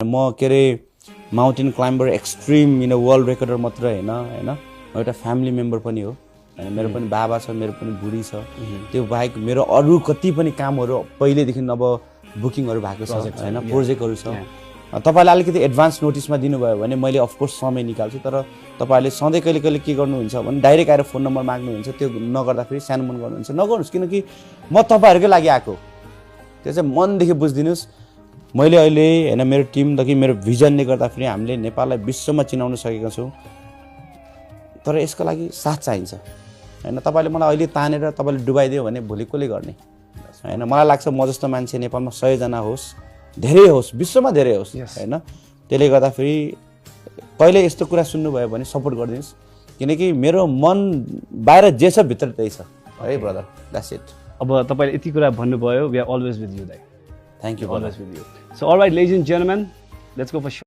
म के अरे mountain climber extreme world recorder मात्र होइन म एउटा फ्यामिली मेम्बर पनि हो हैन मेरो पनि बाबा छ मेरो पनि बुढी छ त्यो बाहेक मेरो अरू कति पनि कामहरू पहिलेदेखि अब बुकिङहरू भएको छ हैन प्रोजेक्टहरू छ तपाईले अलिकति एडभान्स नोटिसमा दिनुभयो भने मैले अफकोर्स समय निकाल्छु तर तपाईले सधैँ कहिले कहिले के गर्नुहुन्छ भने डाइरेक्ट आएर फोन नम्बर माग्नुहुन्छ त्यो नगर्दा फेरि सानोमन गर्नुहुन्छ नगर्नुस् किनकि म तपाईहरुकै लागि आएको त्यो चाहिँ मनदेखि बुझ्दिनुस् मैले अहिले हैन मेरो टिमदेखि मेरो भिजनले गर्दा फेरि हामीले नेपाललाई विश्वमा चिनाउन सकेका छौं तर यसको लागि साथ चाहिन्छ हैन तपाईले मलाई अहिले तानेर तपाईले डुबाइदियो भने भोलि कसले गर्ने हैन मलाई लाग्छ म जस्तो मान्छे नेपालमा 100 जना होस् धेरै होस् विश्वमा धेरै होस् हैन त्यसले गर्दा फेरि कहिले यस्तो कुरा सुन्नु भयो भने सपोर्ट गरिदिनुस् किनकि मेरो मन बाहिर जे छ भित्र त्यही छ है ब्रदर द्याट्स इट अब तपाईले यति कुरा भन्नुभयो we are always with you दाइ thank you always with you so all right ladies and gentlemen let's go for